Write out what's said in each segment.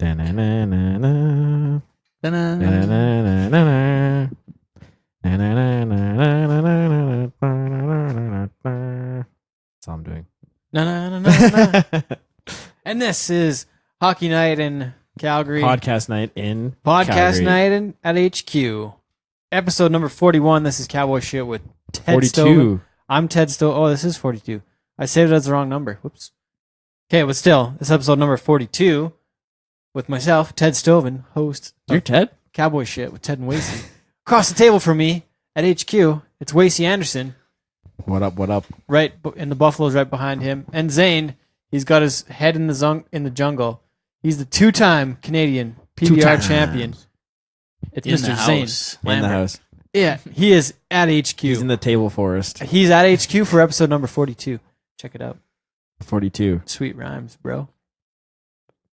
Da-na-na-na-na. Ta-da. Na-na-na-na-na. Na-na-na-na-na-na. That's all I'm doing. No. And this is Hockey Night in Calgary. Podcast night in Podcast Calgary. night at HQ. Episode number 41. This is Cowboy Shit with Ted 42. Stovin. I'm Ted Stovin. Oh, this is 42. I saved it as the wrong number. Whoops. Okay, but still, this is episode number 42 with myself, Ted Stovin, host You're of Ted? Cowboy Shit with Ted and Wacey. Across the table from me at HQ, it's Wacey Anderson. What up? Right, and the Buffalo's right behind him. And Zane, he's got his head in the jungle. He's the two-time Canadian PBR champion. It's In Mr. the Zane house. In the Lambert. house. Yeah, he is at HQ. He's in the table forest. He's at HQ for episode number 42. Check it out. 42. Sweet rhymes, bro.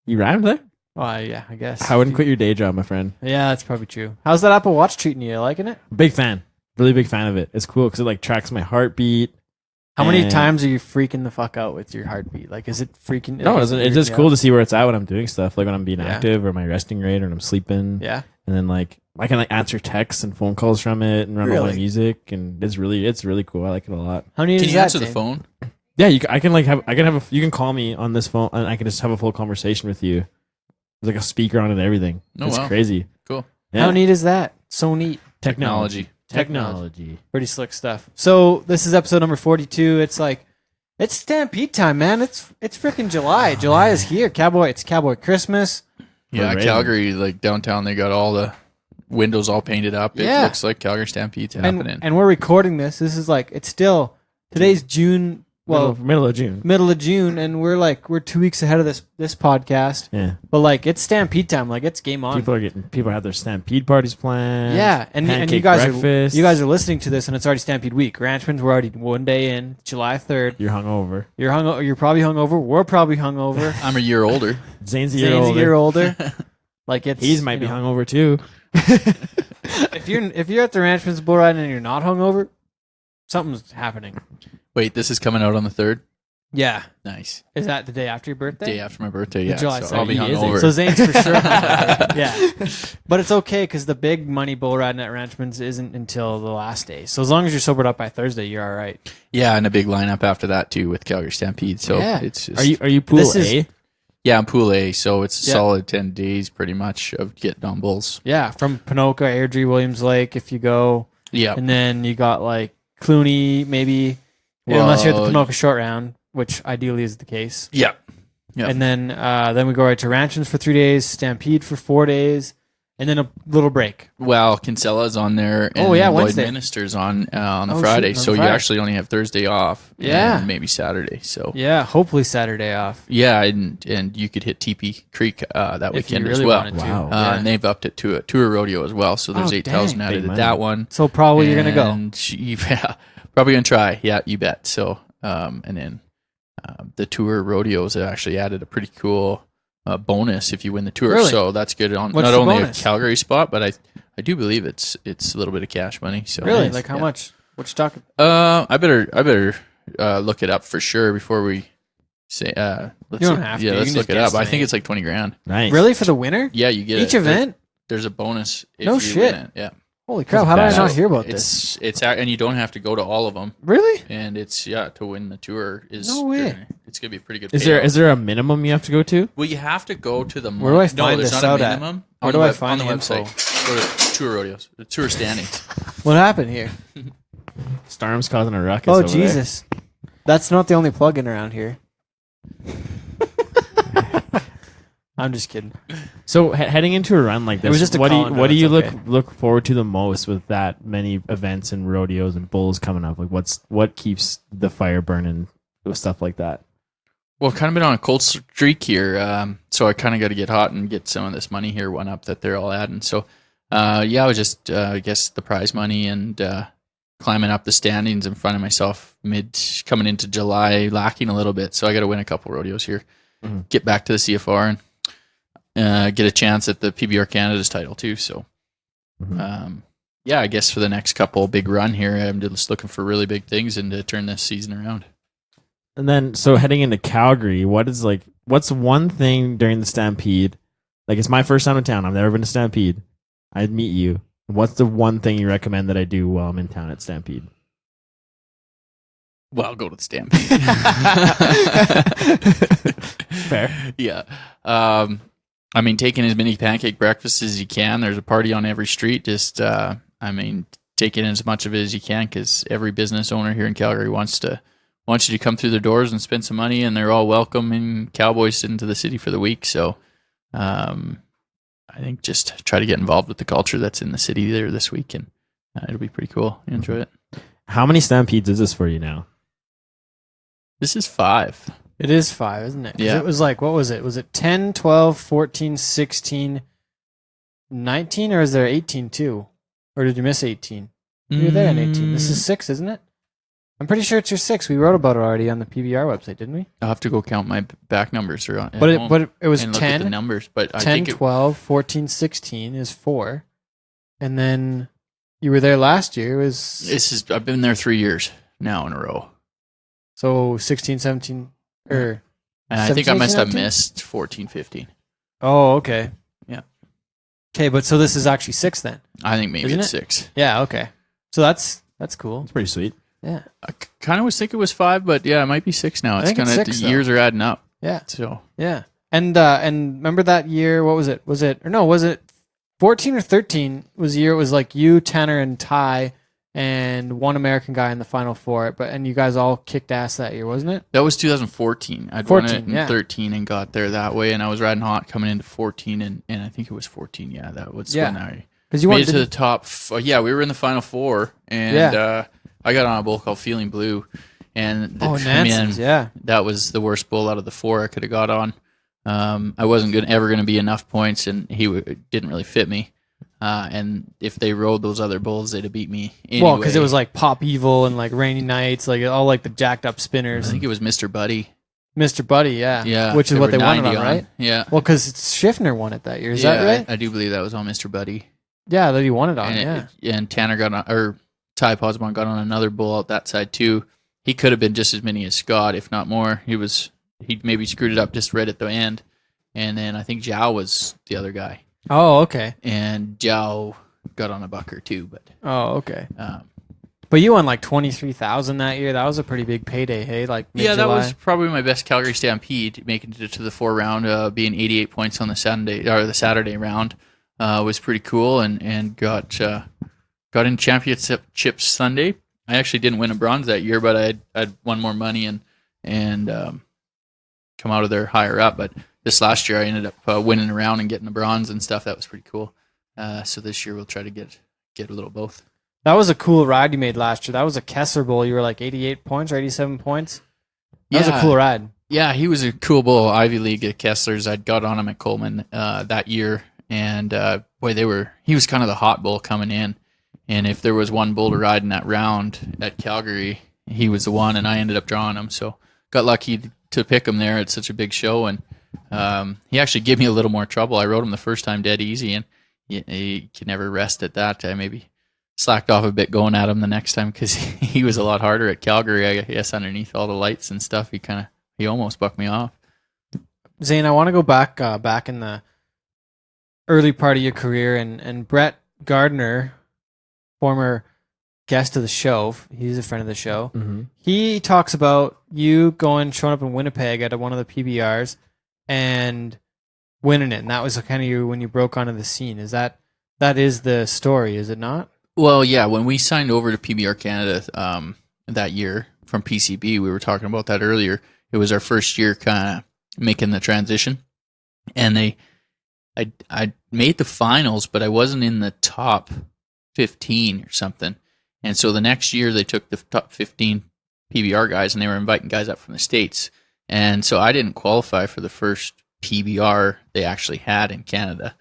You rhymed there? Oh, yeah, I guess. I wouldn't quit your day job, my friend. Yeah, that's probably true. How's that Apple Watch treating you? Liking it? Big fan. Really big fan of it. It's cool because it like tracks my heartbeat. How many And- times are you freaking the fuck out with your heartbeat? Like, is it freaking... No, is it it's just freaking cool out? to see where it's at when I'm doing stuff, like when I'm being Yeah. active or my resting rate or when I'm sleeping. Yeah. And then like I can like answer texts and phone calls from it and run all my Really? music, and it's really cool. I like it a lot. How neat Can is you that, answer the Zane? phone? Yeah, you can just have a full conversation with you. There's like a speaker on it and everything. Oh, It's wow. crazy. Cool. Yeah. How neat is that? So neat. Technology. Pretty slick stuff. So this is episode number 42. It's like, it's Stampede time, man. It's freaking July. July is here. It's Cowboy Christmas. Yeah, We're Calgary, like downtown, they got all the windows all painted up. It Yeah. looks like Calgary Stampede's happening. And we're recording this. This is like, it's still, today's June, well, middle of June. middle of June, and we're 2 weeks ahead of this podcast. Yeah. But like, it's Stampede time. Like, it's game on. People have their Stampede parties planned. Yeah, and you pancake guys breakfast. are listening to this, and it's already Stampede week. Ranchman's, we're already one day in, July 3rd. You're hungover. You're probably hungover. We're probably hungover. I'm a year older. Zane's a Zane's year a older. year older. Like it's He might be you know, hungover too. if you're at the Ranchman's bull ride and you're not hungover, something's happening. Wait, this is coming out on the 3rd? Yeah, Nice. is that the day after your birthday? Day after my birthday, yeah. July So I'll be 2nd. He is hungover. So Zane's for sure. Yeah, but it's okay because the big money bull riding at Ranchman's isn't until the last day. So as long as you're sobered up by Thursday, you're all right. Yeah, and a big lineup after that too with Calgary Stampede. So Yeah. it's just, Are you pool This A? is- yeah, I'm Pool A, so it's a Yeah. solid 10 days pretty much of getting on bulls. Yeah, from Ponoka, Airdrie, Williams Lake, if you go, Yeah. and then you got like Clooney, maybe, unless you're at the Well, Ponoka short round, which ideally is the case. Yeah. Yeah. And then we go right to Ranchman's for 3 days, Stampede for 4 days, and then a little break. Well, Kinsella's on there. And Oh, yeah, Lloyd Wednesday. Minister's on the Oh, Friday. shit, on So you Friday. actually only have Thursday off. Yeah. And maybe Saturday. So Yeah, hopefully Saturday off. yeah, and you could hit TP Creek that If you weekend really as well. wanted to. Wow. Yeah. And they've upped it to a tour rodeo as well. So there's Oh, 8,000 dang. added Big to money. that one. So probably you're going to go. And yeah, probably going to try. Yeah, you bet. So, and then the tour rodeos have actually added a pretty cool bonus if you win the tour. Really? So that's good on What's not the only bonus? a Calgary spot, but I do believe it's a little bit of cash money. So Really? Nice. Like how Yeah. much? What you talking? I better look it up for sure before we say. Let's You don't have to. Yeah, You let's can look just it up. I guestimate. think it's like 20 grand. Nice. Really for the winner? Yeah, you get Each it. event? There's a bonus. If No you shit. Win it. Yeah. Holy crap! How did I badass. not hear about this? And you don't have to go to all of them. Really? And it's to win the tour is No way. It's gonna be a pretty good. Is payout. there a minimum you have to go to? Well, you have to go to the. Where do I no, find there's this not out a at? minimum. Where On do the I web- find on the the info? website? Go to tour rodeos, the tour standings. What happened here? Storm's causing a ruckus. Oh over there. Jesus! That's not the only plug-in around here. I'm just kidding. So heading into a run like this, was just a what do you, call-in, what but do you it's look forward to the most with that many events and rodeos and bulls coming up? Like what keeps the fire burning with stuff like that? Well, I've kind of been on a cold streak here, so I kind of got to get hot and get some of this money here one up that they're all adding. So, I was just, I guess, the prize money and climbing up the standings and finding myself coming into July lacking a little bit. So I got to win a couple rodeos here, get back to the CFR and get a chance at the PBR Canada's title too. So, I guess for the next couple big run here, I'm just looking for really big things and to turn this season around. And then, so heading into Calgary, what's one thing during the Stampede Like, it's my first time in town. I've never been to Stampede. I'd meet you. What's the one thing you recommend that I do while I'm in town at Stampede? Well, go to the Stampede. Fair. Yeah. I mean, taking as many pancake breakfasts as you can. There's a party on every street. Just, take in as much of it as you can, because every business owner here in Calgary wants you to come through the doors and spend some money, and they're all welcoming cowboys into the city for the week. So, I think just try to get involved with the culture that's in the city there this week, and it'll be pretty cool. You enjoy it. How many Stampedes is this for you now? This is 5. It is 5, isn't it? 'Cause Yeah. It was like, what was it? Was it 10, 12, 14, 16, 19, or is there 18 too? Or did you miss 18? You were there in 18. This is 6, isn't it? I'm pretty sure it's your 6. We wrote about it already on the PBR website, didn't we? I'll have to go count my back numbers. Or But it was and look at the 10, numbers. But I 10, think 12, 14, 16 is 4. And then you were there last year. It was I've been there 3 years now in a row. so 16, 17, or And I think I 17, must have 18? missed 14, 15. oh, okay. Yeah. Okay, but so this is actually 6 then. I think maybe Isn't it's it? 6. Yeah, okay. So that's cool. It's pretty sweet. Yeah. I kind of was thinking it was 5, but yeah, it might be 6 now. I It's think it's kind of the 6 though. years are adding up. Yeah. So Yeah. And remember that year, what was it? Was it 14 or 13 was the year it was like you, Tanner, and Ty, and one American guy in the Final Four, and you guys all kicked ass that year, wasn't it? that was 2014. I'd won it 14, in yeah. 13 and got there that way, and I was riding hot coming into 14, and I think it was 14. Yeah, that was when I Because you made wanted it to the top. Yeah, we were in the Final Four, and I got on a bull called Feeling Blue, and Nancy's, yeah. that was the worst bull out of the 4 I could have got on. I wasn't ever going to be enough points, and he didn't really fit me. And if they rode those other bulls, they'd have beat me anyway. Well, because it was like Pop Evil and like Rainy Nights, like all like the jacked up I spinners. think it was Mr. Buddy. Mr. Buddy, yeah. Yeah. Which is what were they won it 90 on, right? Yeah. Well, because Schiffner won it that year. Is that right? I do believe that was on Mr. Buddy. Yeah, that he won it on, yeah. And Tanner got on, or Ty Posbon got on another bull out that side too. He could have been just as many as Scott, if not more. He maybe screwed it up just right at the end. And then I think Zhao was the other guy. Oh, okay. And Zhao got on a bucker too, but Oh, okay. But you won like 23,000 that year. That was a pretty big payday, hey? Like yeah, that mid-July. was probably my best Calgary Stampede, making it to the 4 round, being 88 points on the Saturday round was pretty cool, and got in championship Sunday. I actually didn't win a bronze that year, but I'd won more money and come out of there higher up. But this last year, I ended up winning a round and getting a bronze and stuff. That was pretty cool. So this year we'll try to get a little both. That was a cool ride you made last year. That was a Kessler Bowl. You were like 88 points or 87 points. That was a cool ride. Yeah, he was a cool bull. Ivy League at Kessler's. I'd got on him at Coleman that year, and he was kind of the hot bull coming in. And if there was one bull to ride in that round at Calgary, he was the one, and I ended up drawing him. So got lucky to pick him there at such a big show, and he actually gave me a little more trouble. I rode him the first time dead easy, and he could never rest at that. I maybe slacked off a bit going at him the next time because he was a lot harder at Calgary, I guess, underneath all the lights and stuff. He almost bucked me off. Zane, I want to go back in the early part of your career, and Brett Gardner, former guest of the show, he's a friend of the show. Mm-hmm. He talks about you showing up in Winnipeg at one of the PBRs and winning it, and that was kind of when you broke onto the scene. That is the story, is it not? Well, yeah, when we signed over to PBR Canada that year from PCB, we were talking about that earlier. It was our first year kind of making the transition. And I made the finals, but I wasn't in the top 15 or something. And so the next year they took the top 15 PBR guys, and they were inviting guys up from the States. And so I didn't qualify for the first PBR they actually had in Canada.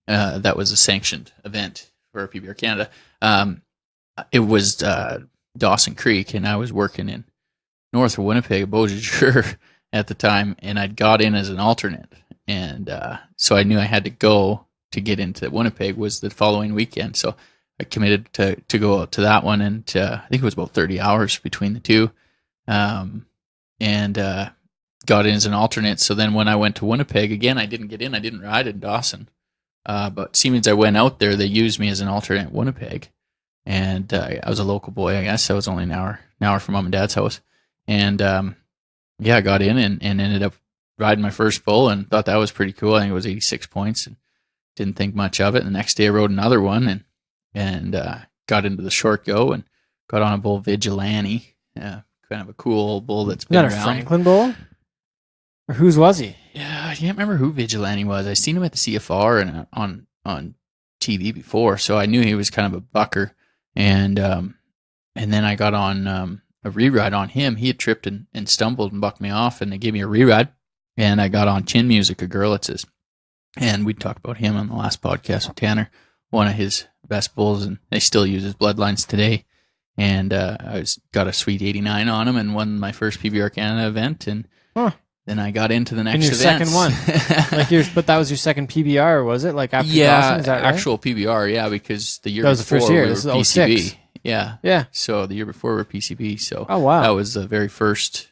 That was a sanctioned event for PBR Canada. It was Dawson Creek, and I was working in north of Winnipeg, Beausejour at the time, and I'd got in as an alternate. And so I knew I had to go to get into Winnipeg was the following weekend. So I committed to go out to that one, and I think it was about 30 hours between the two. And got in as an alternate. So then when I went to Winnipeg again, I didn't get in. I didn't ride in Dawson. But Siemens, I went out there. They used me as an alternate at Winnipeg, and I was a local boy. I guess I was only an hour from mom and dad's house, and I got in and ended up riding my first bull and thought that was pretty cool. I think it was 86 points and didn't think much of it. And the next day I rode another one and got into the short go and got on a bull Vigilante, kind of a cool old bull that's been Is that around. a Franklin bull? Or whose was he? Yeah, I can't remember who Vigilante was. I seen him at the CFR and on TV before, so I knew he was kind of a bucker. And then I got on a re-ride on him. He had tripped and stumbled and bucked me off, and they gave me a re-ride. And I got on Chin Music, a Gurlitz's. And we talked about him on the last podcast with Tanner, one of his best bulls, and they still use his bloodlines today. And got a sweet 89 on him and won my first PBR Canada event. And then I got into the next your events. second one. But that was your second PBR, was it? Like after Dawson, is that right? Actual PBR, yeah, because the year That was before the first year. we This were is PCB. 06. Yeah. So the year before we were PCB. So Oh, wow. that was the very first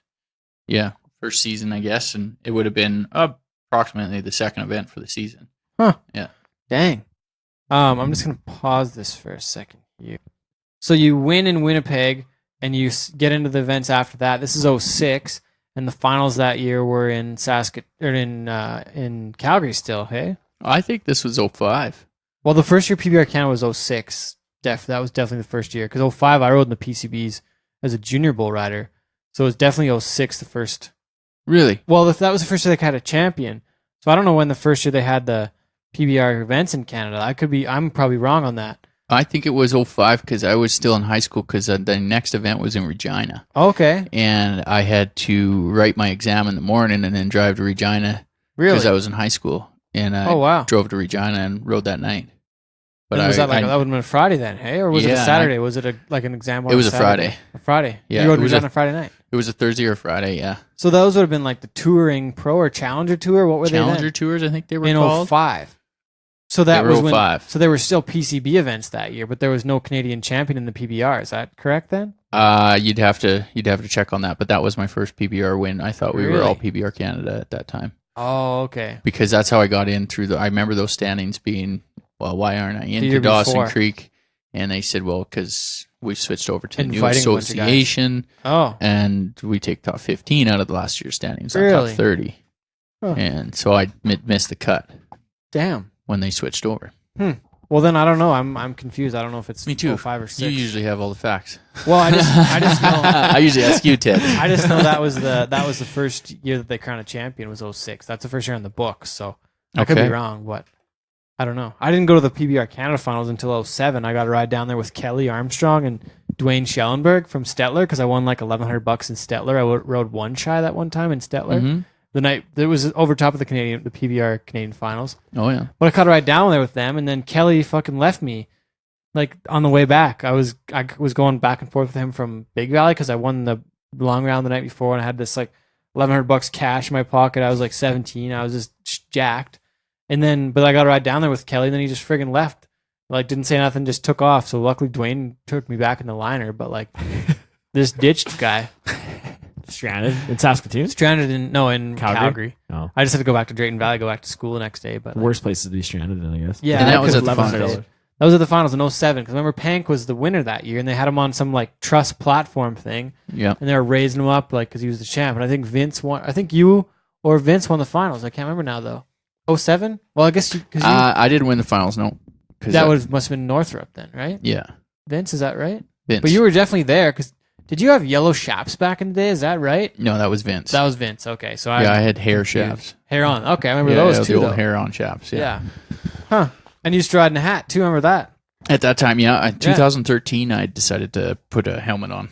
season, I guess, and it would have been approximately the second event for the season. Huh. Yeah. Dang. I'm just going to pause this for a second here. So you win in Winnipeg, and you get into the events after that. This is 06, and the finals that year were in in Calgary still, hey? I think this was 05. Well, the first year PBR Canada was 06. That was definitely the first year. Because 05, I rode in the PCBs as a junior bull rider. So it was definitely 06 the first. Really? Well, that was the first year they had a champion. So I don't know when the first year they had the PBR events in Canada. I'm probably wrong on that. I think it was 05 because I was still in high school because the next event was in Regina. Okay. And I had to write my exam in the morning and then drive to Regina because I was in high school. And I drove to Regina and rode that night. But was that would have been a Friday then, hey? Or was it a Saturday? Was it an exam on It was a a Saturday? Friday. A Friday. Yeah. You rode Regina on a Friday night? It was a Thursday or a Friday, yeah. So those would have been like the Touring Pro or Challenger Tour? What were Challenger they then? Tours, I think they were in called. 05. So that They were was when 05. So there were still PCB events that year, but there was no Canadian champion in the PBR. Is that correct then? You'd have to check on that, but that was my first PBR win. I thought we were all PBR Canada at that time. Oh, okay. Because that's how I got in through I remember those standings being, well, why aren't I into Dawson Creek? And they said, well, because we've switched over to the new association. Oh. And we take top 15 out of the last year's standings, Really? on top 30. Huh. And so I missed the cut. Damn. When they switched over. Well, then I don't know. I'm confused. I don't know if it's Me too. 05 or 6. You usually have all the facts. Well, I just know. I usually ask you, Ted. I just know that was the first year that they crowned a champion was 06. That's the first year on the books. So I could be wrong, but I don't know. I didn't go to the PBR Canada Finals until 07. I got to ride down there with Kelly Armstrong and Dwayne Schellenberg from Stettler because I won like $1,100 in Stettler. I rode one shy that one time in Stettler. Mm-hmm. The night it was over top of the PBR Canadian Finals. Oh yeah. But I caught a ride down there with them, and then Kelly fucking left me, like on the way back. I was going back and forth with him from Big Valley because I won the long round the night before, and I had this like $1,100 cash in my pocket. I was like 17. I was just jacked, but I got a ride down there with Kelly, and then he just friggin' left. Like didn't say nothing, just took off. So luckily Dwayne took me back in the liner, but like this ditched guy. Stranded in Saskatoon? Stranded in Calgary. Oh. I just had to go back to Drayton Valley, go back to school the next day. But worst places to be stranded in, I guess. Yeah, and that was at the finals. That was at the finals in 07. Because remember, Pank was the winner that year, and they had him on some like trust platform thing. Yeah, and they were raising him up like because he was the champ. And I think Vince won. I think you or Vince won the finals. I can't remember now though. 07? Well, I guess I didn't win the finals. No, that must have been Northrop then, right? Yeah, Vince, is that right? Vince, but you were definitely there because. Did you have yellow shafts back in the day? Is that right? No, that was Vince. That was Vince. Okay, so I had hair shafts. Hair on. Okay, I remember those too. The old hair on shafts. Yeah. Huh. And you used to ride in a hat too. Remember that? At that time, yeah. In 2013, I decided to put a helmet on.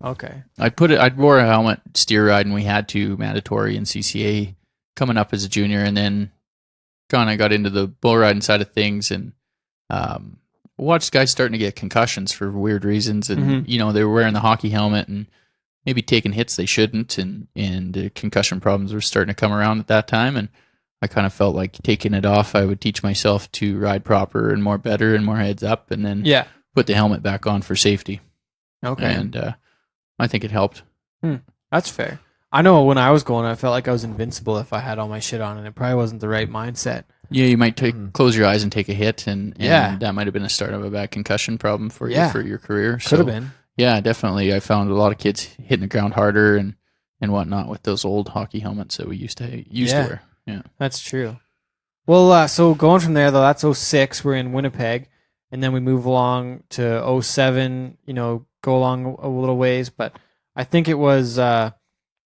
Okay. I wore a helmet steer ride, and we had to mandatory in CCA coming up as a junior, and then kind of got into the bull riding side of things, and watched guys starting to get concussions for weird reasons, and they were wearing the hockey helmet and maybe taking hits they shouldn't, and concussion problems were starting to come around at that time, and I kind of felt like taking it off, I would teach myself to ride proper and more better and more heads up, and then put the helmet back on for safety. Okay. And I think it helped. That's fair. I know when I was going, I felt like I was invincible if I had all my shit on, and it probably wasn't the right mindset. Yeah, you might close your eyes and take a hit, and Yeah. that might have been a start of a bad concussion problem for Yeah. you for your career. Could have been. Yeah, definitely. I found a lot of kids hitting the ground harder and whatnot with those old hockey helmets that we used to wear. Yeah, That's true. Well, so going from there, though, that's 06. We're in Winnipeg. And then we move along to 07, go along a little ways. But I think it was,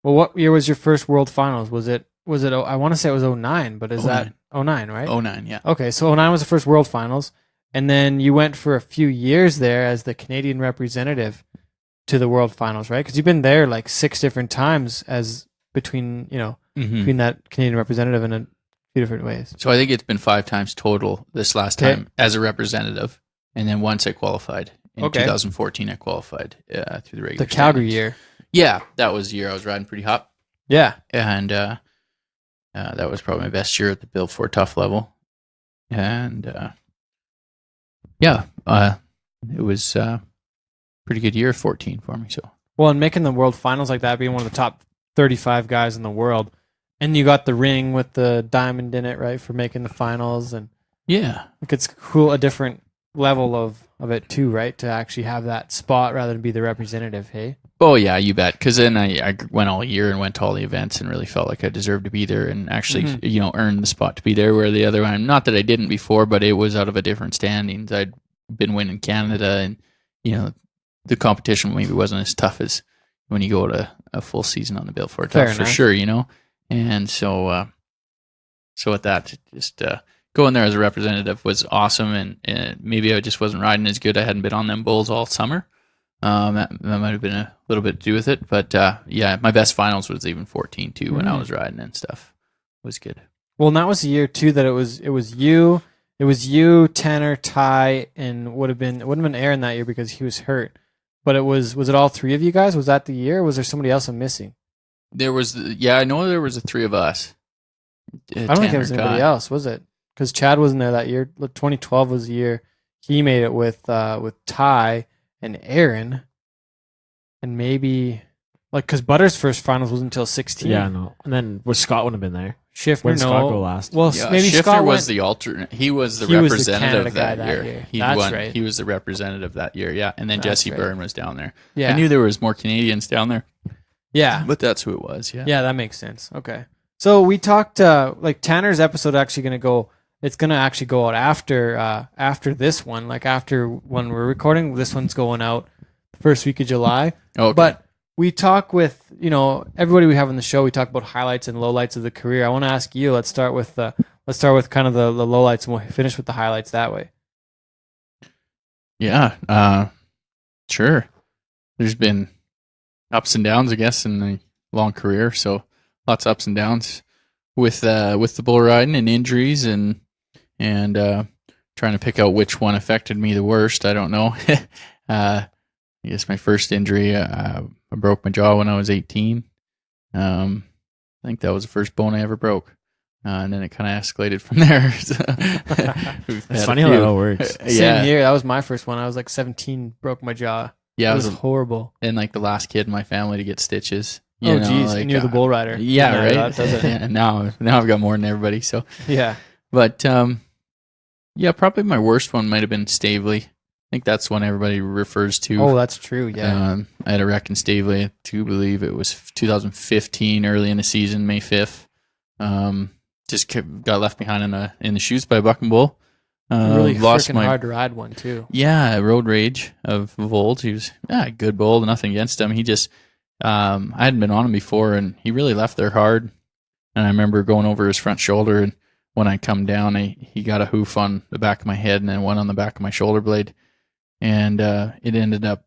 what year was your first World Finals? Was it, I want to say it was 09, but is 09. that 09, right? 09, yeah. Okay, so 09 was the first World Finals. And then you went for a few years there as the Canadian representative to the World Finals, right? Because you've been there like 6 different times as between that Canadian representative in a few different ways. So I think it's been 5 times total this last time as a representative. And then once I qualified. In 2014, I qualified through the regular The Calgary standings. year. Yeah, that was the year I was riding pretty hot. Yeah. And that was probably my best year at the Build for Tough level. And it was a pretty good year, 14 for me. So Well, and making the World Finals like that, being one of the top 35 guys in the world, and you got the ring with the diamond in it, right, for making the finals, and yeah, it's cool, a different level of it too, right, to actually have that spot rather than be the representative. Hey. Oh yeah, you bet. Because then I went all year and went to all the events and really felt like I deserved to be there and actually earned the spot to be there. Where the other one, not that I didn't before, but it was out of a different standings. I'd been winning Canada, and the competition maybe wasn't as tough as when you go to a full season on the Build for Tough for sure. And so with that, just going there as a representative was awesome. And maybe I just wasn't riding as good. I hadn't been on them bulls all summer. That might have been a little bit to do with it, but my best finals was even 14 too when I was riding and stuff. It was good. Well, and that was the year too that it was you, Tanner, Ty, and it wouldn't have been Aaron that year because he was hurt. But was it all 3 of you guys? Was that the year? Or was there somebody else I'm missing? There was I know there was the 3 of us. I don't think there was anybody else, was it? Because Chad wasn't there that year. 2012 was the year he made it with Ty and Aaron, and maybe because Butter's first finals wasn't until 16. Yeah, no. And then Scott wouldn't have been there. Schiffner, When Scott go last. Well, maybe Schiffner Scott was the alternate. He was the representative that year. Right. He was the representative that year. Yeah, and then Jesse Byrne was down there. Yeah, I knew there was more Canadians down there. Yeah, but that's who it was. Yeah, yeah, that makes sense. Okay, so we talked Tanner's episode actually going to go. It's going to actually go out after this one, like after when we're recording. This one's going out the first week of July. Okay. But we talk with, everybody we have on the show. We talk about highlights and lowlights of the career. I want to ask you. Let's start with kind of the lowlights, and we'll finish with the highlights that way. Yeah, sure. There's been ups and downs, I guess, in the long career. So lots of ups and downs with the bull riding and injuries and trying to pick out which one affected me the worst. I don't know. I guess my first injury, I broke my jaw when I was 18. I think that was the first bone I ever broke. And then it kind of escalated from there. It's funny how that all works. Same year. That was my first one. I was like 17, broke my jaw. Yeah, it was horrible. And like the last kid in my family to get stitches. Geez, and you're the bull rider. Yeah, right. That does it. Yeah, now I've got more than everybody. So yeah, but probably my worst one might have been Stavely. I think that's one everybody refers to. Oh, that's true. Yeah, I had a wreck in Stavely. I do believe it was 2015, early in the season, May 5th. Just got left behind in the chutes by a bucking bull. Really freaking hard to ride one too. Yeah, Road Rage of Volt. He was a good bull, nothing against him. He just I hadn't been on him before, and he really left there hard. And I remember going over his front shoulder, and when I come down, he got a hoof on the back of my head and then one on the back of my shoulder blade. And it ended up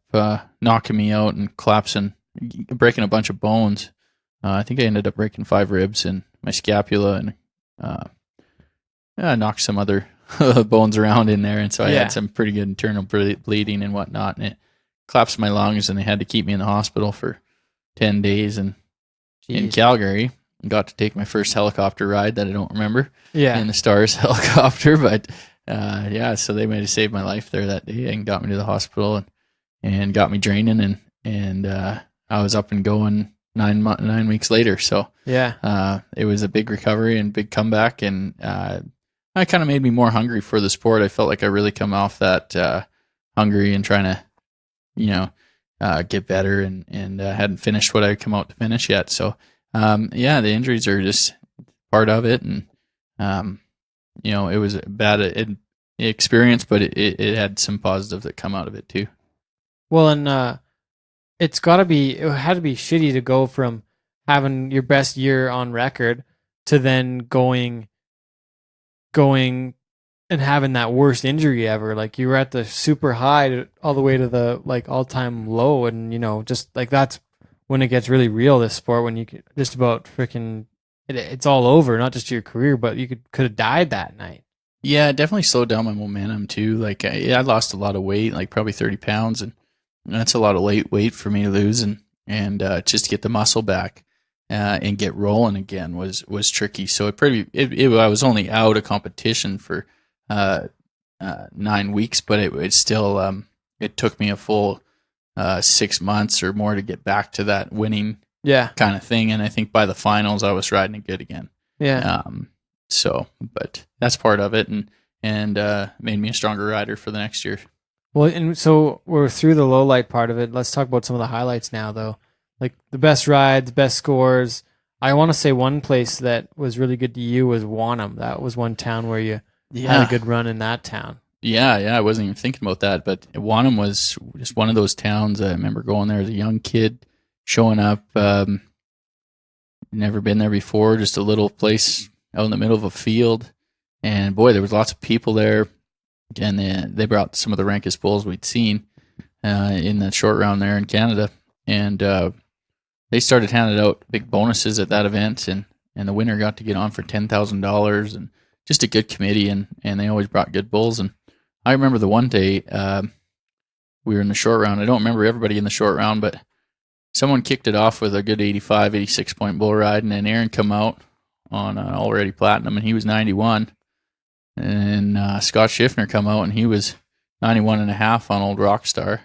knocking me out and collapsing, breaking a bunch of bones. I think I ended up breaking 5 ribs and my scapula, and knocked some other bones around in there. And so I had some pretty good internal bleeding and whatnot. And it collapsed my lungs, and they had to keep me in the hospital for 10 days. And in Calgary, got to take my first helicopter ride that I don't remember. Yeah. In the Stars helicopter, but so they might have saved my life there that day and got me to the hospital and got me draining, and I was up and going 9 weeks later. So Yeah. it was a big recovery and big comeback, and it kind of made me more hungry for the sport. I felt like I really come off that hungry and trying to, get better, and hadn't finished what I'd come out to finish yet. So, the injuries are just part of it, and it was a bad experience, but it had some positive that come out of it too. Well, and it had to be shitty to go from having your best year on record to then going and having that worst injury ever. Like, you were at the super high all the way to the like all-time low, and just like that's when it gets really real, this sport, when you could just about freaking it's all over, not just your career, but you could have died that night. Yeah, it definitely slowed down my momentum too. Like, I lost a lot of weight, like probably 30 pounds, and that's a lot of weight for me to lose, and just to get the muscle back and get rolling again was tricky. So I was only out of competition for 9 weeks, but it still it took me a full 6 months or more to get back to that winning kind of thing. And I think by the finals I was riding it good again. Yeah. But that's part of it, and made me a stronger rider for the next year. Well, and so we're through the low light part of it. Let's talk about some of the highlights now, though. Like the best rides, best scores. I want to say one place that was really good to you was Wanham. That was one town where you had a good run in that town. Yeah, I wasn't even thinking about that, but Wanham was just one of those towns. I remember going there as a young kid, showing up, never been there before, just a little place out in the middle of a field. And boy, there was lots of people there. And they brought some of the rankest bulls we'd seen in the short round there in Canada. And they started handing out big bonuses at that event. And the winner got to get on for $10,000, and just a good committee. And they always brought good bulls. And I remember the one day we were in the short round. I don't remember everybody in the short round, but someone kicked it off with a good 85, 86 point bull ride. And then Aaron come out on already platinum, and he was 91. And Scott Schiffner come out, and he was 91.5 on Old Rockstar.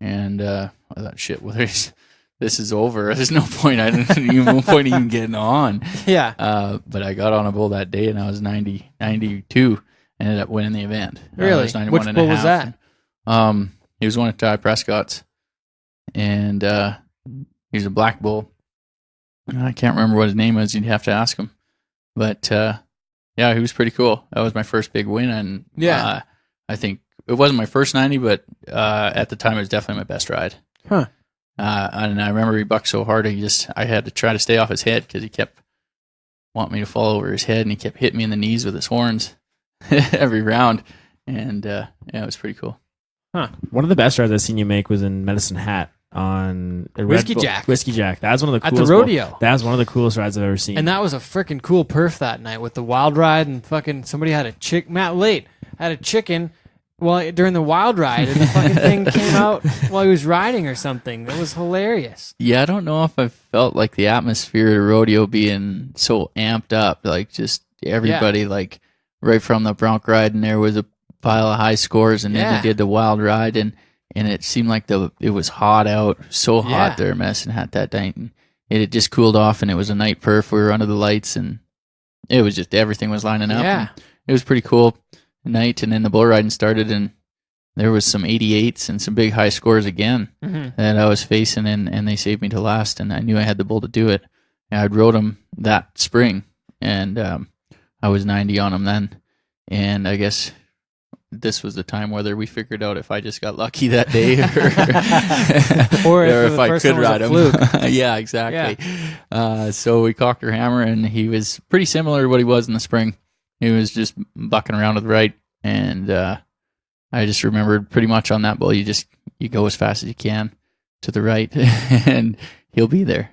And I thought, shit, well, this is over. There's no point. No point even getting on. Yeah. But I got on a bull that day, and I was 92. Ended up winning the event. Really? I was 91 Which and bull a was half. that? He was one of Ty Prescott's, and he's a black bull. I can't remember what his name was. You'd have to ask him. But yeah, he was pretty cool. That was my first big win, and I think it wasn't my first 90, but at the time it was definitely my best ride. Huh. And I remember he bucked so hard, I had to try to stay off his head because he kept wanting me to fall over his head, and he kept hitting me in the knees with his horns every round. And it was pretty cool. Huh. One of the best rides I've seen you make was in Medicine Hat on Whiskey Jack. Whiskey Jack. That's one of the at coolest the rodeo. That was one of the coolest rides I've ever seen. And that was a freaking cool perf that night with the wild ride, and fucking somebody had a chick. Matt Late had a chicken during the wild ride, and the fucking thing came out while he was riding or something. That was hilarious. Yeah, I don't know if I felt like the atmosphere at a rodeo being so amped up, like just everybody like right from the bronc ride, and there was a pile of high scores, and then he did the wild ride, and it seemed like it was hot out, so hot there in Medicine Hat that night, and it had just cooled off, and it was a night perf. We were under the lights, and it was just everything was lining up. Yeah, it was pretty cool night. And then the bull riding started, and there was some 88s and some big high scores again that I was facing, and they saved me to last, and I knew I had the bull to do it. And I'd rode him that spring, and I was 90 on him then, and I guess this was the time whether we figured out if I just got lucky that day or if I could ride him. Yeah, exactly. Yeah. So we cocked our hammer, and he was pretty similar to what he was in the spring. He was just bucking around to the right, and I just remembered pretty much on that bull, you go as fast as you can to the right, and he'll be there.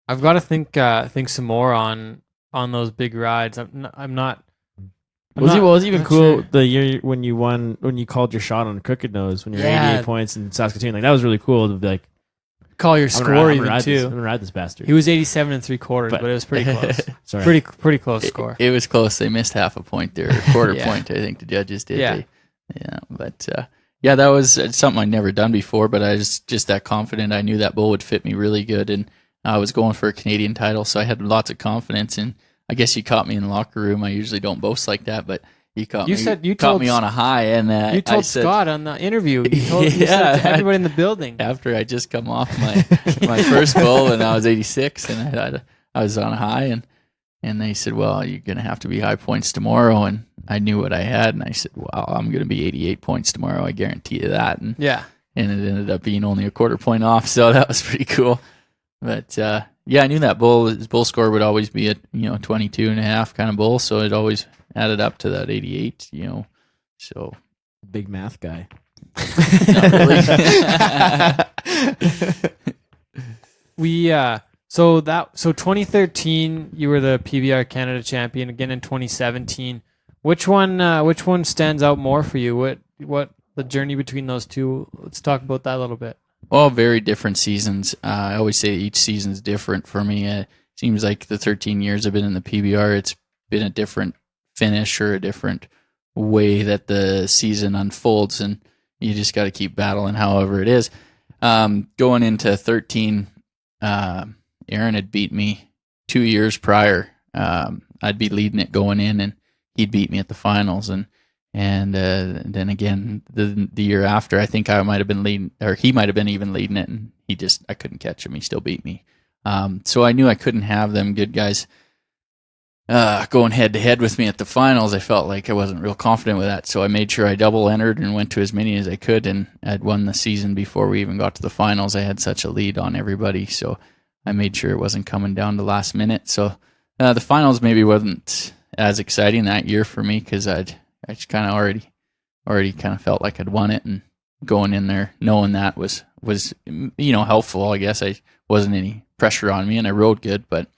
I've got to think some more on those big rides. I'm not. It was even cool the year when you called your shot on Crooked Nose when you were 88 points in Saskatoon. Like, that was really cool to be like, call your score even too. I'm gonna ride this bastard. He was 87 3/4, but it was pretty close. Sorry. Pretty close score. It was close. They missed half a point there, a quarter point. I think the judges did. Yeah. But yeah, that was something I'd never done before, but I was just that confident. I knew that bull would fit me really good, and I was going for a Canadian title, so I had lots of confidence. And I guess you caught me in the locker room. I usually don't boast like that, but you caught me on a high, and you told Scott on the interview. You said to everybody in the building after I just come off my first bull, and I was 86, and I was on a high, and they said, "Well, you're gonna have to be high points tomorrow," and I knew what I had, and I said, "Well, I'm gonna be 88 points tomorrow. I guarantee you that." And yeah, and it ended up being only a quarter point off, so that was pretty cool. But yeah, I knew that his bull score would always be a 22 and a half kind of bull, so it always added up to that 88. So big math guy. Not really. So 2013 you were the PBR Canada champion again. In 2017, which one stands out more for you? What the journey between those two? Let's talk about that a little bit. Well, very different seasons. I always say each season's different for me. It seems like the 13 years I've been in the PBR, it's been a different finish or a different way that the season unfolds, and you just got to keep battling however it is. Going into 13, Aaron had beat me 2 years prior. I'd be leading it going in, and he'd beat me at the finals, and then again the year after, I think I might have been leading, or he might have been even leading it, and I couldn't catch him. He still beat me. So I knew I couldn't have them good guys going head to head with me at the finals. I felt like I wasn't real confident with that, so I made sure I double entered and went to as many as I could, and I'd won the season before we even got to the finals. I had such a lead on everybody, so I made sure it wasn't coming down to last minute. So the finals maybe wasn't as exciting that year for me, because I just kind of already kind of felt like I'd won it, and going in there knowing that was helpful. I guess I wasn't any pressure on me, and I rode good. But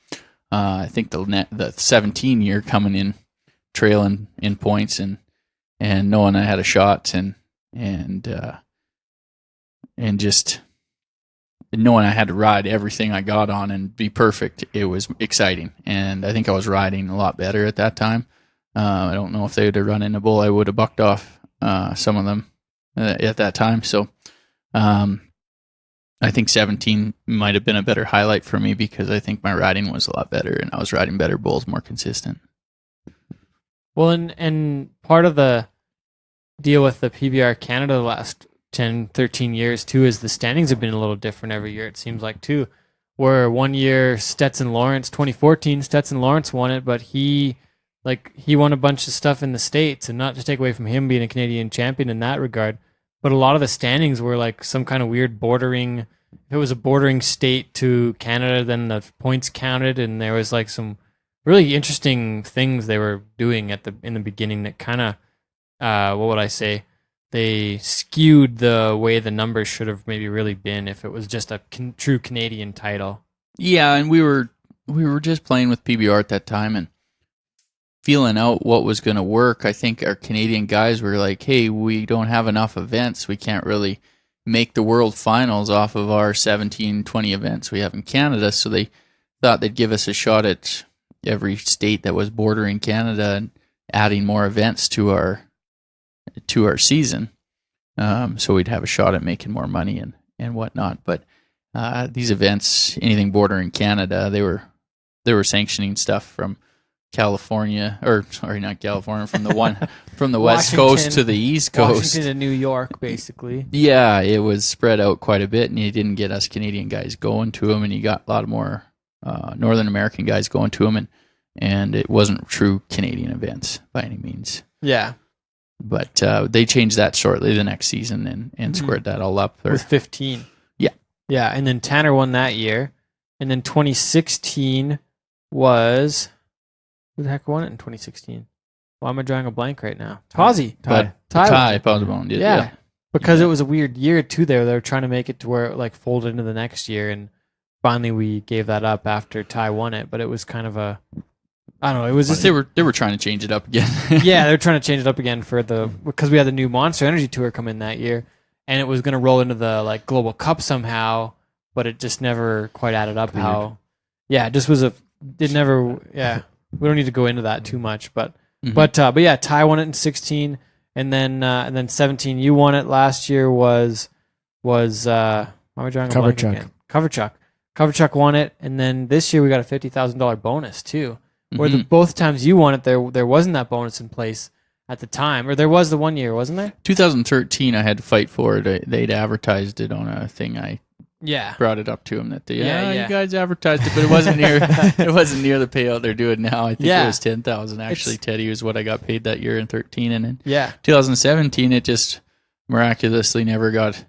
I think the 17 year coming in, trailing in points, and knowing I had a shot, and just knowing I had to ride everything I got on and be perfect, it was exciting. And I think I was riding a lot better at that time. I don't know if they would have run in a bull, I would have bucked off some of them at that time. So I think 17 might have been a better highlight for me, because I think my riding was a lot better, and I was riding better bulls, more consistent. Well, and part of the deal with the PBR Canada the last 10, 13 years too is the standings have been a little different every year, it seems like, too. Where one year Stetson Lawrence, 2014, Stetson Lawrence won it, but he won a bunch of stuff in the States, and not to take away from him being a Canadian champion in that regard, but a lot of the standings were like some kind of weird bordering. If it was a bordering state to Canada, then the points counted, and there was like some really interesting things they were doing in the beginning that kind of, what would I say? They skewed the way the numbers should have maybe really been if it was just a true Canadian title. Yeah, and we were just playing with PBR at that time and feeling out what was going to work. I think our Canadian guys were like, hey, we don't have enough events. We can't really make the world finals off of our 17, 20 events we have in Canada. So they thought they'd give us a shot at every state that was bordering Canada and adding more events to our season. So we'd have a shot at making more money and whatnot. But these events, anything bordering Canada, they were sanctioning stuff from California, or sorry, not California, from the West Coast to the East Coast. Washington to New York, basically. Yeah, it was spread out quite a bit, and you didn't get us Canadian guys going to them, and you got a lot more Northern American guys going to them, and it wasn't true Canadian events by any means. Yeah. But they changed that shortly the next season and squared that all up. With 15. Yeah. Yeah, and then Tanner won that year. And then 2016 was... Who the heck won it in 2016? Why am I drawing a blank right now? Ty Posibone did. Yeah. Because it was a weird year, too, there. They were trying to make it to where it like folded into the next year, and finally we gave that up after Ty won it. But it was kind of a... I don't know. It was just they were trying to change it up again. Yeah, they were trying to change it up again because we had the new Monster Energy Tour come in that year, and it was going to roll into the like Global Cup somehow, but it just never quite added up. Weird. It just was we don't need to go into that too much, but yeah, Ty won it in 16, and then 17 you won it. Last year was why am I drawing a Cover blank Chuck. again? Cover Chuck won it, and then this year we got a $50,000 bonus too. Where both times you won it, there wasn't that bonus in place at the time, or there was the 1 year, wasn't there? 2013, I had to fight for it. They'd advertised it on a thing. I brought it up to them that you guys advertised it, but it wasn't near the payout they're doing now. I think it was 10,000 actually. Teddy was what I got paid that year in 13, and in 2017 it just miraculously never got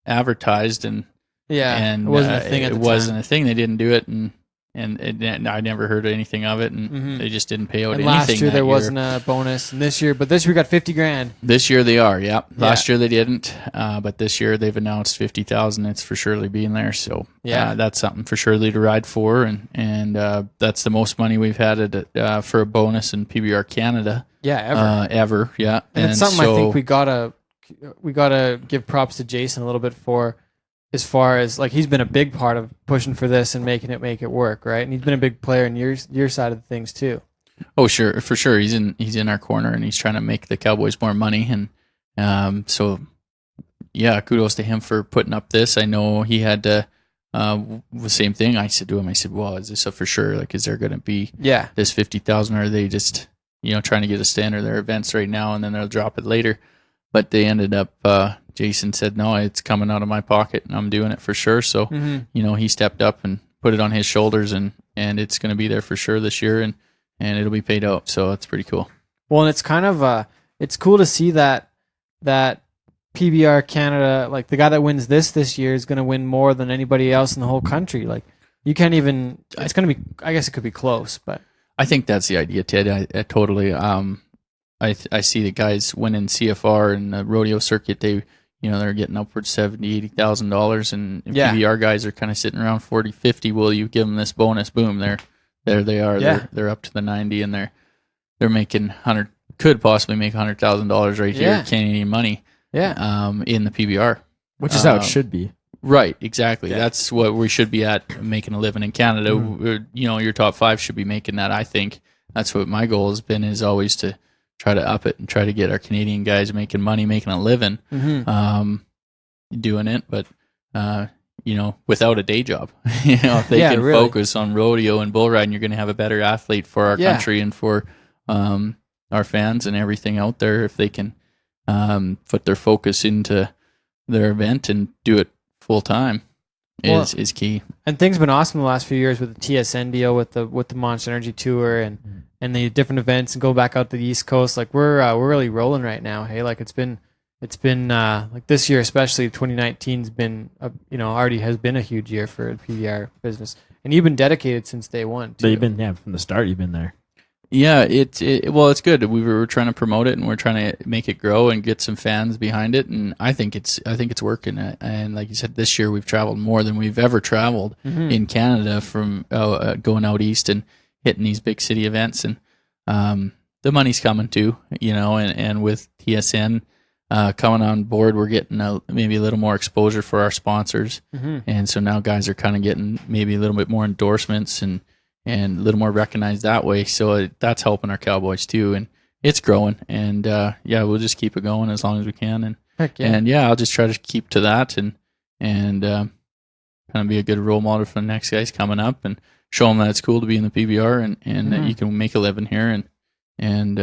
advertised, and it wasn't a thing. Wasn't a thing. They didn't do it, and I never heard anything of it, and they just didn't pay out anything. Last year there wasn't a bonus, and this year we got $50,000. This year they are, Last year they didn't, but this year they've announced 50,000. It's for surely being there, so that's something for surely to ride for, and that's the most money we've had for a bonus in PBR Canada. Ever. And it's something I think we gotta give props to Jason a little bit for. As far as like he's been a big part of pushing for this and making it work, right? And he's been a big player in your side of the things too. Oh, sure, for sure. He's in our corner and he's trying to make the Cowboys more money, and so kudos to him for putting up this. I know he had to the same thing. I said to him, well, is this a for sure? Like, is there going to be this 50,000, or are they just trying to get a stand of their events right now and then they'll drop it later? But they ended up. Jason said, no, it's coming out of my pocket and I'm doing it for sure. So, he stepped up and put it on his shoulders, and it's going to be there for sure this year, and it'll be paid out. So it's pretty cool. Well, and it's kind of, it's cool to see that PBR Canada, like the guy that wins this year is going to win more than anybody else in the whole country. Like you can't even, it's going to be, I guess it could be close, but. I think that's the idea, Ted. I totally, I see the guys winning CFR and the rodeo circuit. They're getting upwards $70,000, $80,000, and PBR guys are kind of sitting around 40, 50. Will you give them this bonus? Boom, there they are. They're up to the 90, and they're making could possibly make $100,000 right here, Canadian money. In the PBR, which is how it should be. Right, exactly. Yeah. That's what we should be at, making a living in Canada. Your top 5 should be making that. I think that's what my goal has been, is always to try to up it and try to get our Canadian guys making money, making a living, doing it, but without a day job. If they can focus on rodeo and bull riding, you're going to have a better athlete for our country and for our fans and everything out there. If they can put their focus into their event and do it full time, is key. And things have been awesome the last few years with the TSN deal, with the Monster Energy Tour and the different events, and go back out to the East Coast. Like we're really rolling right now. Hey, like it's been like this year, especially 2019's been already has been a huge year for PBR business, and you've been dedicated since day one too. So you've been from the start. You've been there. Yeah, it's good. We were trying to promote it, and we're trying to make it grow and get some fans behind it. And I think it's working. And like you said, this year we've traveled more than we've ever traveled in Canada, from going out east and hitting these big city events. And the money's coming too, and with TSN coming on board, we're getting maybe a little more exposure for our sponsors. And so now guys are kind of getting maybe a little bit more endorsements and a little more recognized that way. So that's helping our Cowboys too, and it's growing. And we'll just keep it going as long as we can. And I'll just try to keep to that and kind of be a good role model for the next guys coming up, and show them that it's cool to be in the PBR and that you can make a living here, and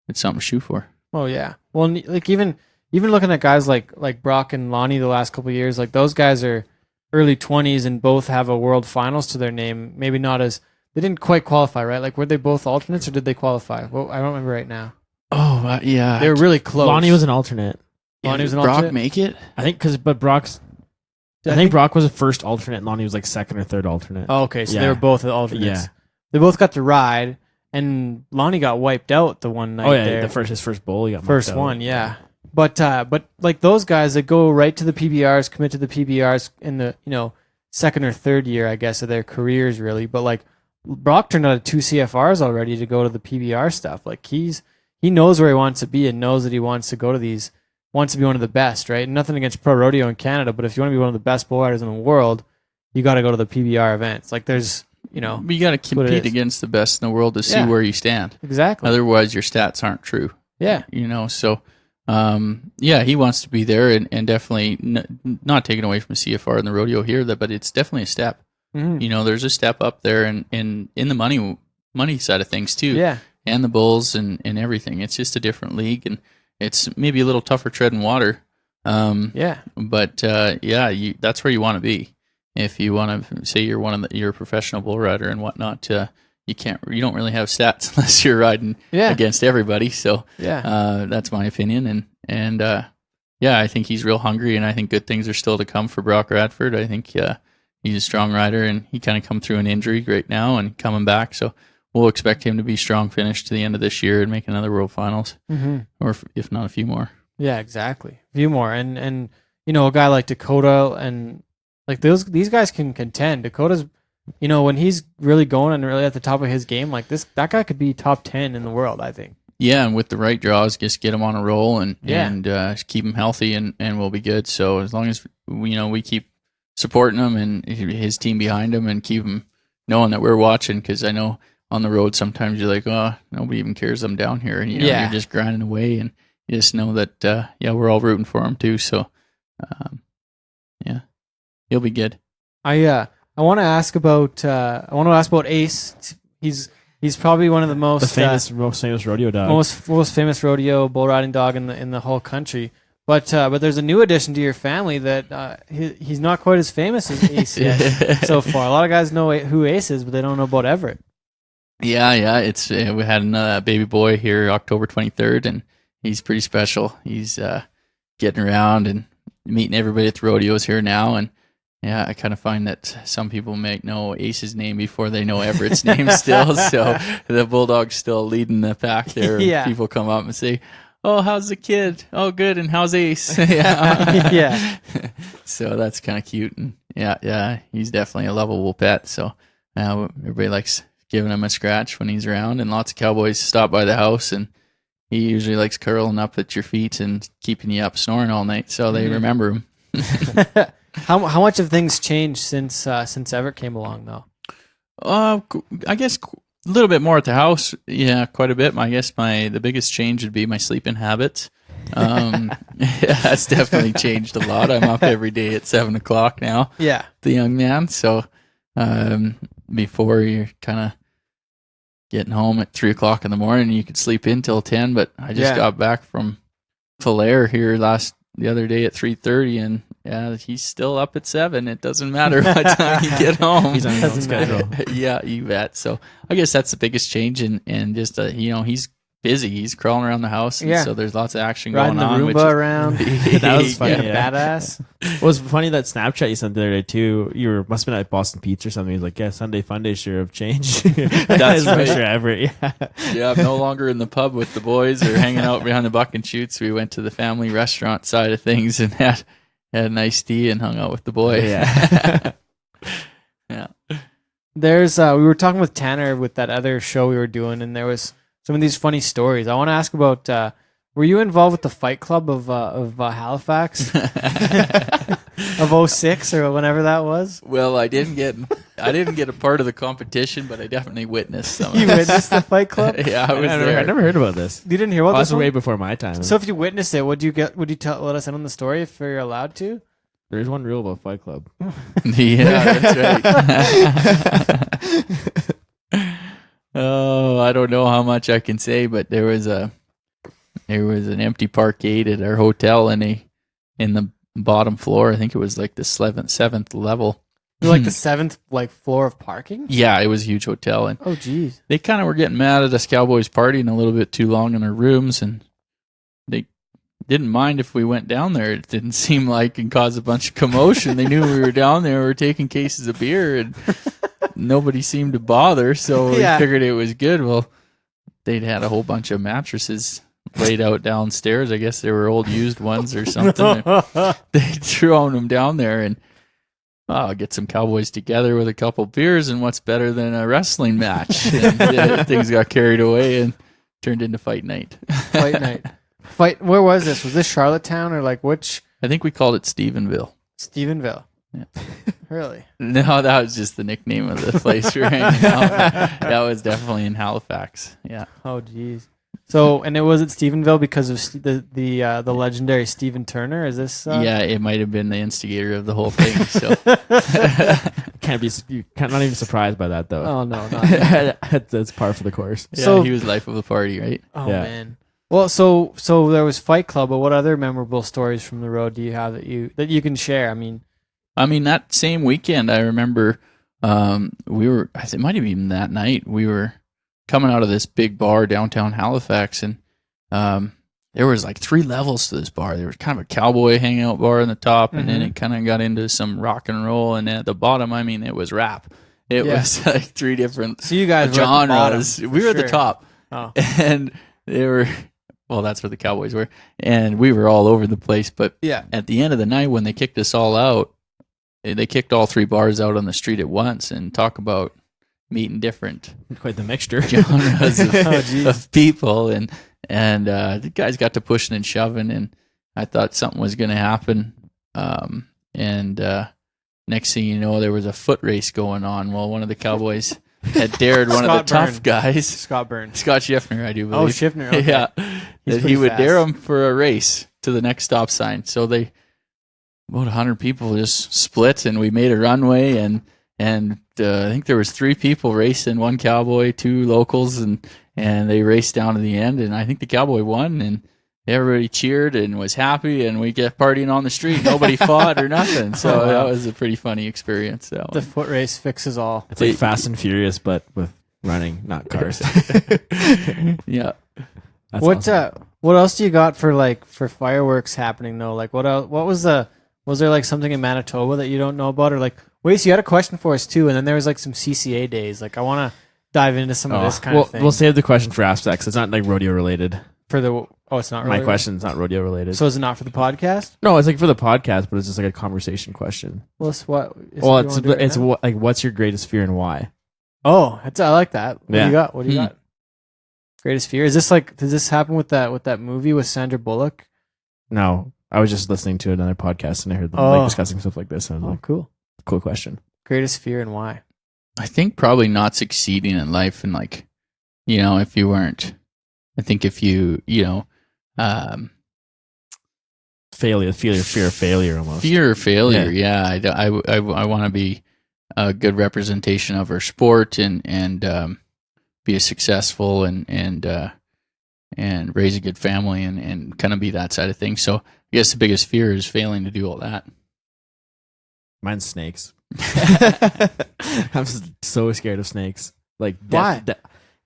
it's something to shoot for. Oh yeah. Well, like even looking at guys like Brock and Lonnie the last couple of years, like those guys are early 20s and both have a world finals to their name. Maybe not as, they didn't quite qualify, right? Like, were they both alternates or did they qualify? Well, I don't remember right now. Oh, yeah. They were really close. Lonnie was an alternate. Lonnie was an Brock alternate? make it? I think I think Brock was the first alternate and Lonnie was like second or third alternate. Oh, okay. So they were both alternates. Yeah. They both got to ride, and Lonnie got wiped out the one night. Oh, yeah. There. His first bowl, he got first one, yeah. But like those guys that go right to the PBRs, commit to the PBRs in the, second or third year, I guess, of their careers, really. But like Brock turned out of 2 CFRs already to go to the PBR stuff. Like he knows where he wants to be and knows that he wants to go to these, wants to be one of the best, right? Nothing against pro rodeo in Canada, but if you want to be one of the best bull riders in the world, you got to go to the PBR events. Like there's, you got to compete against the best in the world to see where you stand. Exactly. Otherwise, your stats aren't true. Yeah. So he wants to be there and definitely not taken away from CFR and the rodeo here, but it's definitely a step. Mm-hmm. There's a step up there and in the money side of things too. Yeah. And the bulls and everything. It's just a different league, and it's maybe a little tougher treading water. But that's where you want to be. If you want to say you're a professional bull rider and whatnot, you don't really have stats unless you're riding against everybody. So that's my opinion. And I think he's real hungry, and I think good things are still to come for Brock Radford. I think he's a strong rider, and he kind of come through an injury right now and coming back. So we'll expect him to be strong finish to the end of this year and make another World Finals, or if not a few more. Yeah, exactly. A few more, and a guy like Dakota and like these guys can contend. Dakota's, when he's really going and really at the top of his game, like that guy could be top 10 in the world, I think. Yeah, and with the right draws, just get him on a roll and keep him healthy, and we'll be good. So as long as we keep supporting him and his team behind him, and keep him knowing that we're watching, because I know on the road sometimes you're like, oh, nobody even cares I'm down here, and you're just grinding away, and you just know that we're all rooting for him too. So he'll be good. I want to ask about Ace. He's probably one of the most famous rodeo dog, most famous rodeo bull riding dog in the whole country. But there's a new addition to your family that he's not quite as famous as Ace yet so far. A lot of guys know who Ace is, but they don't know about Everett. Yeah. It's we had a baby boy here October 23rd, and he's pretty special. He's getting around and meeting everybody at the rodeos here now, and I kind of find that some people might know Ace's name before they know Everett's name still. So the bulldog's still leading the pack there. Yeah. People come up and say, "Oh, how's the kid? Oh, good. And how's Ace?" Yeah. So that's kind of cute, and he's definitely a lovable pet. So everybody likes giving him a scratch when he's around, and lots of cowboys stop by the house, and he usually likes curling up at your feet and keeping you up snoring all night, so they remember him. How much have things changed since Everett came along, though? I guess a little bit more at the house. Yeah, quite a bit. I guess the biggest change would be my sleeping habits. That's definitely changed a lot. I'm up every day at 7:00 now. Yeah, the young man. So before, you're kind of getting home at 3:00 in the morning, you could sleep in till 10. But I just got back from Filaire here the other day at 3:30, and he's still up at 7. It doesn't matter what time you get home. He's on his own schedule. Yeah, you bet. So I guess that's the biggest change, and just he's busy. He's crawling around the house, and so there's lots of action riding going on. Riding the Roomba around. That was funny. Badass. Well, it was funny that Snapchat you sent the other day too. You must have been at Boston Pizza or something. He's like, Sunday fun days sure have changed. That's right. Sure Everett. Yeah, I'm no longer in the pub with the boys or hanging out behind the buck and shoots. We went to the family restaurant side of things and had a nice tea and hung out with the boys. Yeah. Yeah. There's we were talking with Tanner with that other show we were doing, and there was some of these funny stories. I want to ask about, were you involved with the Fight Club of Halifax of 06 or whenever that was? Well, I didn't get a part of the competition, but I definitely witnessed some. You witnessed the Fight Club? Yeah, I was there. I never heard about this. You didn't hear about this? That's way before my time. So if you witnessed it, would you let us in on the story if you're allowed to? There's one rule about Fight Club. Yeah, that's right. Oh, I don't know how much I can say, but there was an empty parkade at our hotel in the bottom floor. I think it was like the seventh level. Like the seventh floor of parking? Yeah, it was a huge hotel, and oh geez, they kind of were getting mad at us Cowboys partying a little bit too long in our rooms, and they didn't mind if we went down there. It didn't seem like and cause a bunch of commotion. They knew we were down there. We were taking cases of beer, and nobody seemed to bother, so we figured it was good. Well, they'd had a whole bunch of mattresses laid out downstairs. I guess they were old used ones or something. They threw them down there, and get some Cowboys together with a couple beers, and what's better than a wrestling match? And things got carried away and turned into fight night. Fight night. Where was this? Was this Charlottetown or which? I think we called it Stephenville. Stephenville. Yeah. Really? No, that was just the nickname of the place we were hanging out. That was definitely in Halifax. Yeah. Oh, geez. So, and it was at Stephenville because of the legendary Stephen Turner. Is this? Yeah, it might have been the instigator of the whole thing. So You can't not even surprised by that though. Oh no, not that. That's par for the course. yeah, So- he was life of the party, right? Oh Yeah. man. Well, so there was Fight Club, but what other memorable stories from the road do you have that you can share? I mean, that same weekend, I remember we were. It might have been that night. We were coming out of this big bar downtown Halifax, and there was like 3 levels to this bar. There was kind of a cowboy hangout bar in the top, and then it kind of got into some rock and roll, and at the bottom, I mean, it was rap. It was like 3 different so you guys were at the genres. bottom, We for were at the sure. top, Oh. and they were. Well, that's where the Cowboys were, and we were all over the place. But Yeah. at the end of the night, when they kicked us all out, they kicked all 3 bars out on the street at once, and talk about meeting different Quite the mixture. genres Oh, geez. of people, and the guys got to pushing and shoving, and I thought something was going to happen. Next thing you know, there was a foot race going on. Well, one of the Cowboys had dared one of the Scott tough Byrne. guys, Scott Burns. Scott Schiffner, I do believe. Oh, Schiffner. Okay. Yeah, He's that pretty he would fast. dare him for a race to the next stop sign. So about 100 people just split, and we made a runway, and I think there was 3 people racing, 1 cowboy, 2 locals, and they raced down to the end, and I think the cowboy won, and everybody cheered and was happy, and we kept partying on the street. Nobody fought or nothing. So Oh, wow. that was a pretty funny experience. That The one. foot race fixes all. It's like Fast and Furious, but with running, not cars. Yeah. That's What awesome. what else do you got for fireworks happening though? Like what else, was there like something in Manitoba that you don't know about, or like Wacey, you had a question for us too, and then there was like some CCA days. Like I want to dive into some of this kind of thing. We'll save the question for Aspects. It's not like rodeo related. For the it's not really My question's not rodeo related. So is it not for the podcast? No, it's like for the podcast, but it's just like a conversation question. Well, it's what? Well, it's what, like, what's your greatest fear and why? Oh, I like that. What do Yeah. you got? What do you Hmm. got? Greatest fear? Is this like? Does this happen with that movie with Sandra Bullock? No, I was just listening to another podcast and I heard them Oh. like discussing stuff like this, and I was Oh, like, cool. cool question. Greatest fear and why? I think probably not succeeding in life, and like, if you weren't, I think if you, Failure, fear of failure almost. fear of failure. Yeah. I want to be a good representation of our sport, and be successful, and raise a good family, and kind of be that side of things. So I guess the biggest fear is failing to do all that. Mine's snakes. I'm so scared of snakes. Like, Why?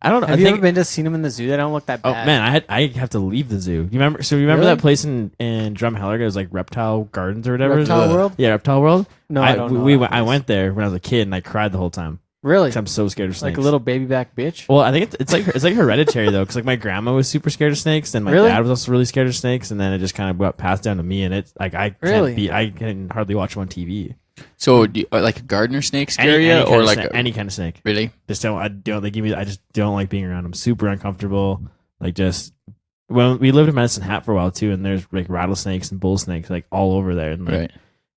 I don't know. Have I you think, ever been to see them in the zoo? They don't look that Oh bad. man, I have to leave the zoo. You remember? So you remember Really? that place in Drumheller? It was like Reptile Gardens or whatever. Reptile World? Yeah, Reptile World. No, I don't know. that I place. went there when I was a kid and I cried the whole time. Really? 'Cause I'm so scared of snakes. Like a little baby back bitch? Well, I think it's like hereditary though, because like my grandma was super scared of snakes, and my Really? dad was also really scared of snakes, and then it just kind of got passed down to me, and it's like I can hardly watch them on TV. So do you, like a gardener snake scare Any you, kind or of like snake, any kind of snake. really? Just don't. I just don't like being around them. Super uncomfortable. Like just when we lived in Medicine Hat for a while too, and there's like rattlesnakes and bull snakes like all over there, and like,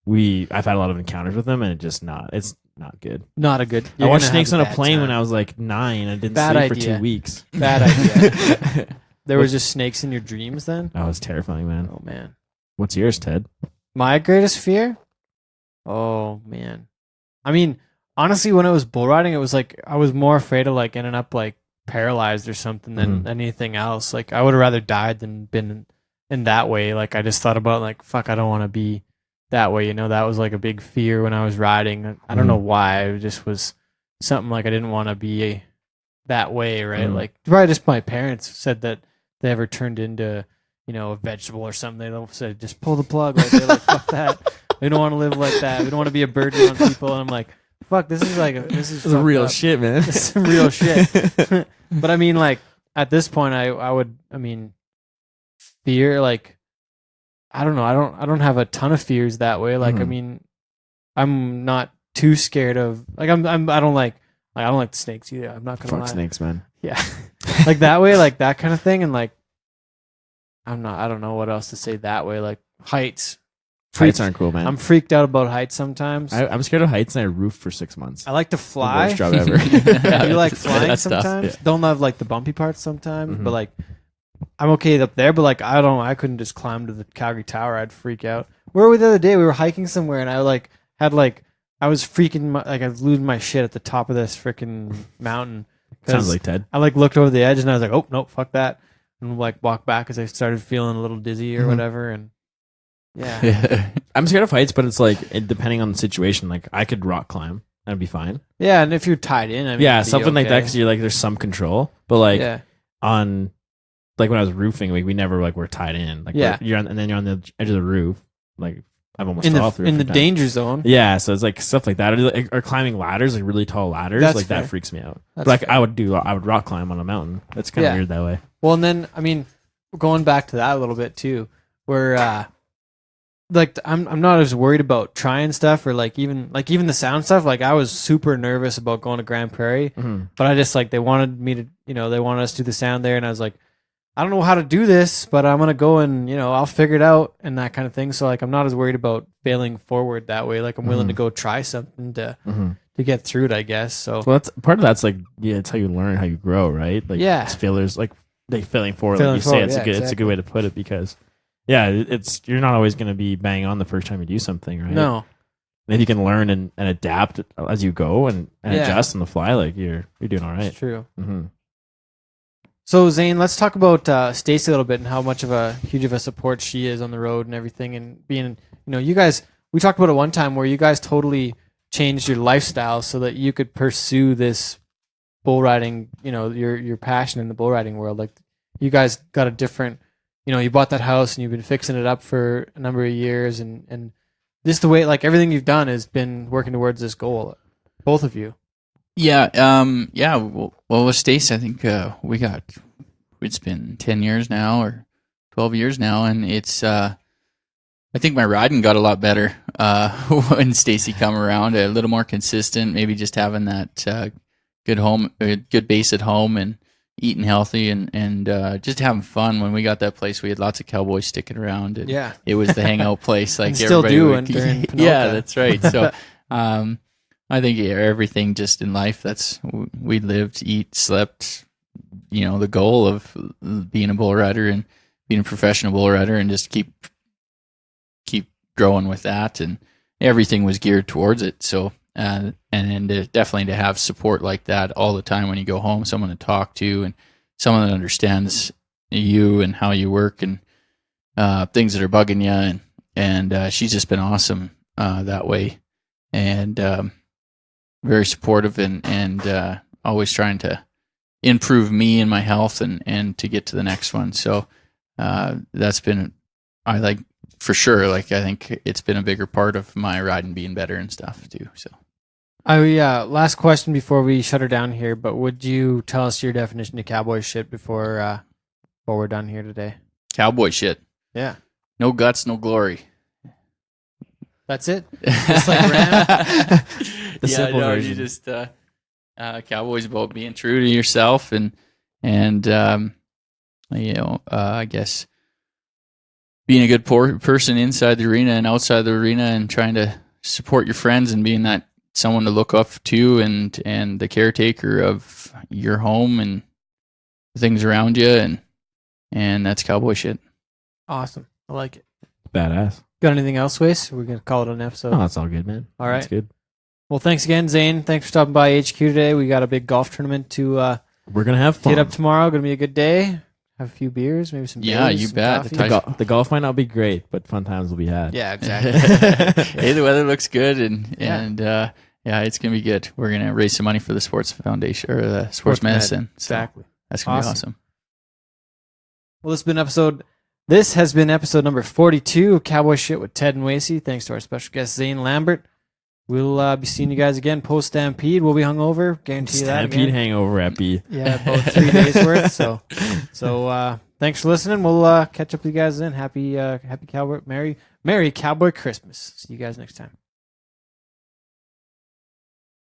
Right. I've had a lot of encounters with them, and it's not good. Not a good. I watched snakes on a plane when I was like 9. I didn't Bad sleep for idea. 2 weeks. Bad idea. There was just snakes in your dreams then? That was terrifying, man. Oh, man. What's yours, Ted? My greatest fear? Oh, man. I mean, honestly, when I was bull riding, it was like I was more afraid of like ending up like paralyzed or something than anything else. Like I would have rather died than been in that way. Like I just thought about like, fuck, I don't want to be that way. That was like a big fear when I was riding. I don't know why. It just was something like I didn't want to be that way, right? Like probably just my parents said that they ever turned into, a vegetable or something. They said, just pull the plug. Right? They're like, fuck that. We don't want to live like that. We don't want to be a burden on people. And I'm like, fuck, this is The real up. shit, man. This is some real shit. But I mean, like at this point, I would fear. Like I don't know. I don't have a ton of fears that way. Like I mean, I'm not too scared of. Like I don't like the snakes either. I'm not gonna Fuck lie. snakes, man. Yeah, like that way, like that kind of thing, and like I don't know what else to say that way. Like heights. Heights aren't cool, man. I'm freaked out about heights sometimes. I'm scared of heights, and I roofed for 6 months. I like to The fly. worst job ever. You like flying That's tough. sometimes. Yeah. Don't love like the bumpy parts sometimes, Mhm. but like I'm okay up there, but like I couldn't just climb to the Calgary Tower. I'd freak out. Where were we the other day? We were hiking somewhere, and I I was freaking I was losing my shit at the top of this freaking mountain. Sounds like Ted. I like looked over the edge, and I was like, oh nope, fuck that, and like walked back as I started feeling a little dizzy or whatever, and yeah. I'm scared of heights, but it's like depending on the situation. Like I could rock climb, that'd be fine. Yeah, and if you're tied in, I mean, Yeah, it'd be something like that okay. because you're like there's some control, but like Yeah. on like when I was roofing, like we never like were tied in. Like Yeah. you're on, and then you're on the edge of the roof. Like I've almost in fell off the roof the a few times. danger zone. Yeah, so it's like stuff like that, or climbing ladders, like really tall ladders, That's like fair. that freaks me out. That's But like fair. I would rock climb on a mountain. That's kind of Yeah. weird that way. Well, and then I mean, going back to that a little bit too, where like I'm not as worried about trying stuff or like even the sound stuff. Like I was super nervous about going to Grand Prairie, but I just like they wanted me to, they wanted us to do the sound there, and I was like, I don't know how to do this, but I'm gonna go and I'll figure it out and that kind of thing. So like I'm not as worried about failing forward that way. Like I'm willing to go try something to get through it, I guess. So Well, that's part of that's like it's how you learn, how you grow, right? Like Yeah. it's failures, like they failing forward, Failing like you say, forward, it's yeah, a good it's a exactly. good way to put it because it's you're not always going to be bang on the first time you do something, right? no, And if you can learn and adapt as you go and Yeah. adjust on the fly, like you're doing all right. it's true. Mm-hmm. So Zane, let's talk about Stacey a little bit and how much of a huge of a support she is on the road and everything, and being, you guys. We talked about it one time where you guys totally changed your lifestyle so that you could pursue this bull riding. Your passion in the bull riding world. Like you guys got a different. You bought that house and you've been fixing it up for a number of years, and just the way like everything you've done has been working towards this goal. Both of you. Yeah. Well, with Stacey, I think it's been 10 years now or 12 years now, and it's I think my riding got a lot better when Stacey come around, a little more consistent, maybe just having that good base at home and eating healthy and just having fun. When we got that place, we had lots of cowboys sticking around, and Yeah. it was the hangout place. Like And still everybody do, would- and during yeah, Pinoca. that's right. So I think everything just in life, that's we lived, eat, slept. The goal of being a bull rider and being a professional bull rider, and just keep growing with that, and everything was geared towards it. So and then definitely to have support like that all the time when you go home, someone to talk to and someone that understands you and how you work and things that are bugging you, and she's just been awesome that way, and very supportive and always trying to improve me and my health and to get to the next one. So that's been, I like, for sure, like I think it's been a bigger part of my riding being better and stuff too. So Last question before we shut her down here, but would you tell us your definition of cowboy shit before we're done here today? cowboy shit, Yeah. no guts, no glory. That's it? Just like Ram? The simple no, version. you just cowboy's about being true to yourself and I guess being a good person inside the arena and outside the arena, and trying to support your friends and being that someone to look up to and the caretaker of your home and the things around you, and that's cowboy shit. Awesome. I like it. Badass. Got anything else, Wacey? We're going to call it an episode. Oh, that's all good, man. All right. That's good. Well, thanks again, Zane. Thanks for stopping by HQ today. We got a big golf tournament to We're gonna have fun. get up tomorrow. Going to be a good day. Have a few beers, maybe some Yeah, booze, you some bet. coffee. The golf might not be great, but fun times will be had. Yeah, exactly. Hey, the weather looks good, and it's gonna be good. We're gonna raise some money for the sports foundation or the sports Med. medicine. So Exactly. that's gonna be Awesome. awesome. Well, this has been episode number 42 of Cowboy Shit with Ted and Wacey. Thanks to our special guest, Zane Lambert. We'll be seeing you guys again post Stampede. We'll be hungover. Guarantee you that. Stampede Again. hangover at B. Yeah, about 3 days worth. So thanks for listening. We'll catch up with you guys then. Happy Cowboy, Merry Cowboy Christmas. See you guys next time.